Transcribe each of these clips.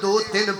2 3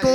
2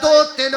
2-3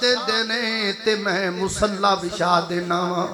دیندے نے تے میں مصلا وچھا دینا وا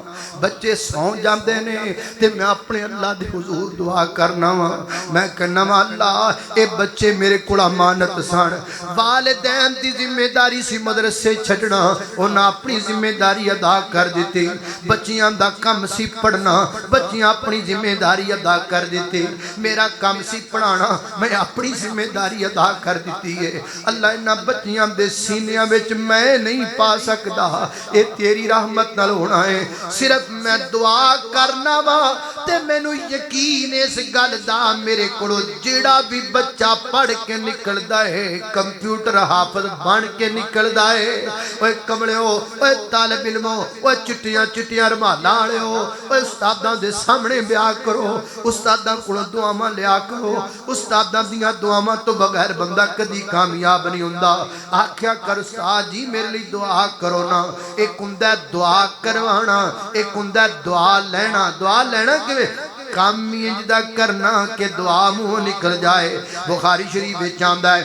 بچے سو جاندے نے تے میں اپنے اللہ دے حضور دعا کرنا وا میں کہنا وا اللہ اے بچے میرے کول امانت سن والدین دی ذمہ داری سی مدرسے چھڈنا انہاں اپنی ذمہ داری ادا کر دیتی بچیاں دا کم سی پڑھنا بچیاں اپنی ذمہ داری ادا کر دیتی میرا کم سی پڑھانا میں اپنی ذمہ داری ادا کر دیتی ہے اللہ انہاں بچیاں دے سینیاں وچ میں نہیں پا سکدا اے تیری رحمت نال ہونا ہے صرف میں دعا کرنا وا تے مینوں یقین اس گل دا میرے کولوں جیڑا بھی بچہ پڑھ کے نکلدا ہے کمپیوٹر حافظ بن کے نکلدا ہے اوے کملیو اوے طالب علمو اوے چٹیاں چٹیاں رمالاں والےو اوے استاداں دے سامنے بیاہ کرو استاداں کولوں دعاواں لیا کرو استاداں دیاں دعاواں تو بغیر بندہ کدی کامیاب نہیں ہوندا آکھیا کر استاد جی میرے لیے دعا کرو نا ایک ہوندا دعا کروانا ایک ہوندا دعا لینا کیویں کام انج دا کرنا کہ دعا منہ نکل جائے بخاری شریف وچ آندا ہے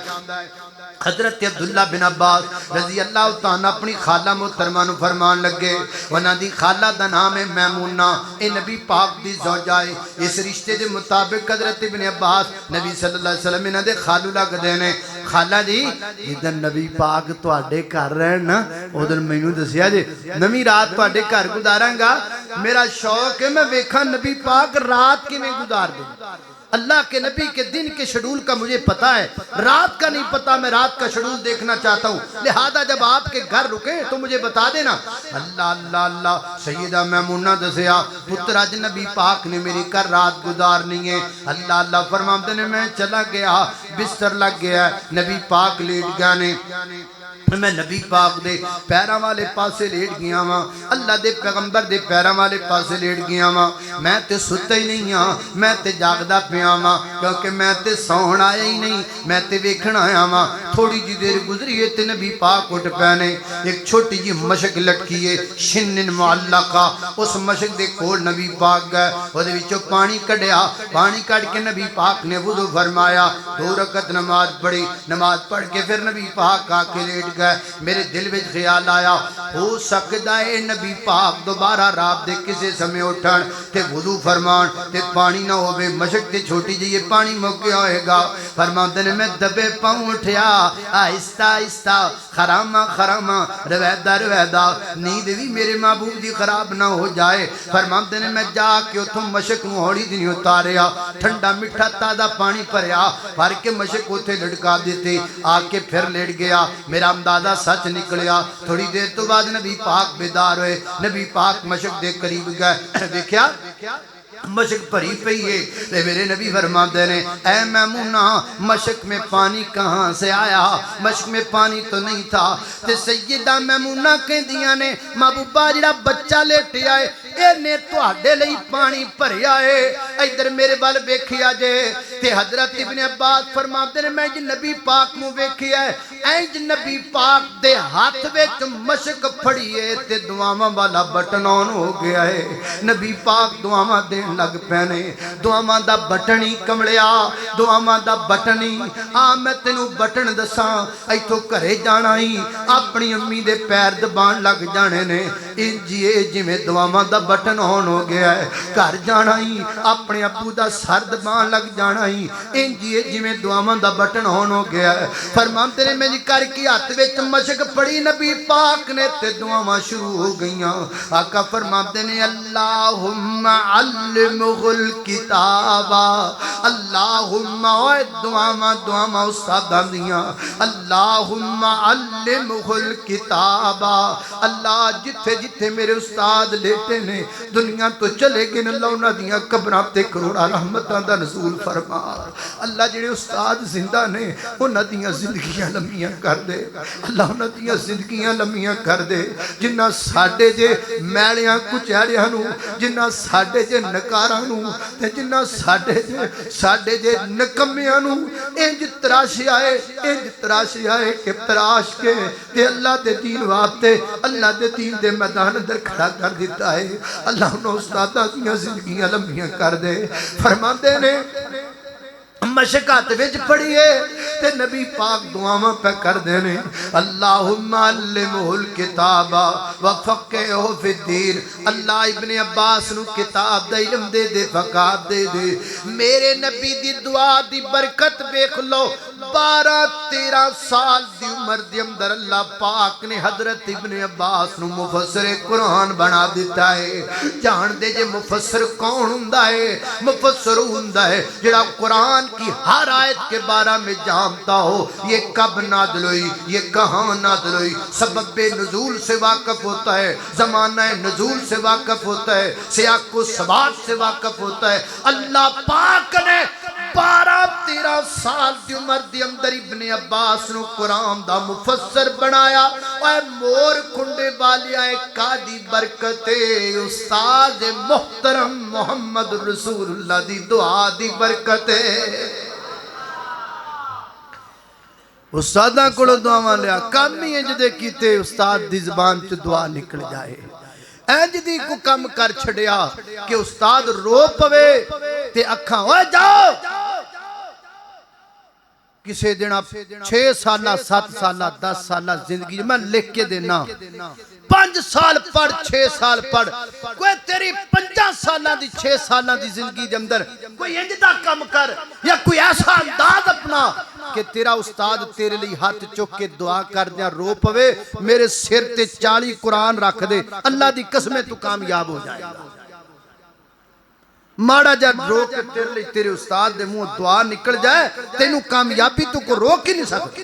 حضرت عبداللہ بن عباس رضی اللہ تعالیٰ اپنی خالہ محترمہ نو فرمان لگے انہاں دی خالہ دا نام ہے میمونہ اے نبی پاک دی زوجہ ہے اس رشتے دے مطابق حضرت ابن عباس نبی صلی اللہ علیہ وسلم انہاں دے خالو لگدے نے خالہ جی جدن نبی پاک تواڈے گھر رہن نا اودن مینوں دسیا جی نویں رات تواڈے گھر گزاراں گا میرا شوق ہے میں ویکھاں نبی پاک رات کیویں گزار دیں اللہ کے نبی کے دن کے شیڈول کا مجھے پتا ہے رات کا نہیں پتا میں رات کا شیڈول دیکھنا چاہتا ہوں لہذا جب آپ کے گھر رکیں تو مجھے بتا دینا اللہ اللہ اللہ سیدہ میمونہ دسیا پتر اج نبی پاک نے میری گھر رات گزارنی ہے اللہ اللہ فرماتے نے میں چلا گیا بستر لگ گیا نبی پاک لیٹ گیا نے میں نبی پاک دے پیراں والے پاسے لیٹ گیا ہاں اللہ دے پیغمبر دے پیراں والے پاسے لیٹ گیا ہاں میں تے ستا ہی نہیں ہاں میں تے جاگدا پیا ہاں کیونکہ میں تے سون آیا ہی نہیں میں تے ویکھن آیا ہاں تھوڑی جی دیر گزری ہے تے نبی پاک اٹھ پے نے ایک چھوٹی جی مشک لٹکی ہے شنن معلقہ اس مشک دے کول نبی پاک گئے اودے وچوں پانی کڈیا پانی کڈ کے نبی پاک نے وضو فرمایا 2 رکعت نماز پڑھی نماز پڑھ کے پھر نبی پاک آ کے لیٹ گئے میرے دل میں خیال آیا ہو سکتا ہے نبی پاک دوبارہ رات دے کسے سمے اٹھن تے وضو فرمان تے پانی نہ ہوئے مشک تے چھوٹی جی یہ پانی موقع ہوئے گا فرماتے نے میں دبے پاؤں اٹھیا آہستہ آہستہ خرامہ خرامہ رویدہ رویدہ نیند بھی میرے محبوب دی خراب نہ ہو جائے فرماتے نے میں جا کے اتھوں مشک نو ہوڑی دنی اتاریا ٹھنڈا مٹھا تازہ پانی پریا بھر کے مشک اتھے لڑکا دیتے آ کے پھر لیٹ گیا میرا اندازہ سچ نکلیا تھوڑی دیر تو بعد نبی پاک بیدار ہوئے نبی پاک مشک دے قریب گئے دیکھیا مشک بھری پئی ہے لے میرے نبی فرماتے ہیں اے میمونہ مشک میں پانی کہاں سے آیا مشک میں پانی تو نہیں تھا تے سیدہ میمونہ کہندیاں نے محبوبہ جڑا بچہ لیٹے آئے اے نے تواڈے لئی پانی بھریا ہے ادھر میرے ول ویکھیا جے تے حضرت ابن عباس فرماتے ہیں میں جی نبی پاک نو ویکھیا ہے اینج نبی پاک دے ہاتھ وچ مشک پھڑی ہے تے دعاواں والا بٹن آن ہو گیا ہے نبی پاک دعاواں دین لگ پینے دعاواں دا بٹن ہی کملیا دعاواں دا بٹن ہی میں تینوں بٹن دساں ایتھوں گھرے جانا ہی اپنی امی دے پیر دبان لگ جانے نے انجیے جویں دعاواں دا بٹن آن ہو گیا ہے گھر جانا ہی اپنے ابو دا سر دبان لگ جانا ہی انجیے جویں دعاواں دا بٹن آن ہو گیا ہے فرماتے نے میں جی کر کے ہاتھ وچ مشک پڑی نبی پاک نے تے دعاواں شروع ہو گئیاں آقا فرماتے نے اللہم علمہ الکتابا اللہم دعاواں استاداں دیاں اللہم علمہ الکتابا اللہ جتھے جتھے میرے استاد لیٹے نے دنیا تو چلے گئے اللہ انہاں دیاں قبراں تے کروڑا رحمتاں دا نزول فرما اللہ جڑے استاد زندہ نے انہاں دیاں زندگیاں لمبیاں کر دے اللہ انہاں دیاں زندگیاں لمبیاں کر دے جنہاں ساڈے جے میلیاں کچیڑیاں نو جنہاں ساڈے جے نکاراں نو تے جنہاں ساڈے جے نکمیاں نو انج تراشی آئے کہ تراش کے تے اللہ دے دین واسطے اللہ دے دین دے میدان اندر کھڑا کر دیتا ہے اللہ انہوں استاداں دیاں زندگیاں لمبیاں کر دے فرماتے نے مشقات وچ پڑھیے تے نبی پاک دعاواں پہ کر دینے اللہم علمہ الکتاب وفقہہ فی الدین اللہ ابن عباس نو کتاب دا علم دے دے فقاہت دے دے میرے نبی دی دعا دی برکت دیکھ لو 12-13 سال دی عمر دی اندر اللہ پاک نے حضرت ابن عباس نو مفسر قرآن بنا دیتا ہے جان دے جے مفسر کون ہوندا ہے مفسر ہوندا ہے جڑا قرآن کی ہر آیت کے بارے میں جانتا ہو یہ کب نازل ہوئی یہ کہاں نازل ہوئی سبب نزول سے واقف ہوتا ہے زمانہ نزول سے واقف ہوتا ہے سیاق و سبات سے واقف ہوتا ہے اللہ پاک نے 12-13 سال دی عمر دی اندر ابن عباس نو قرآن دا مفسر بنایا اے مور کنڈے والیا قادی برکت استاد محترم محمد رسول اللہ دی دعا دی برکت استاداں کو دعاواں لیا کام ہی انج دے کیتے استاد دی زبان چ دعا نکل جائے انج دی کو کم کر چھڑیا کہ استاد رو پوے تے اکھاں اوے جاؤ کسے دن آپ 6 سالہ 7 سالہ 10 سالہ زندگی میں لکھ کے دینا 5 سال پڑھ 6 سال پڑھ کوئی تیری 50 سالہ دی 6 سالہ دی زندگی دے اندر کوئی انجدہ کم کر یا کوئی ایسا انداز اپنا کہ تیرا استاد تیرے لئے ہاتھ چک کے دعا کر دیا رو پوے میرے سر تے 40 قرآن رکھ دے اللہ دی قسمیں تو کامیاب ہو جائے ماڑا جب رو کے تیرے استاد دے منہ دعا نکل جائے تینوں کامیابی تو کو روک ہی نہیں سکتے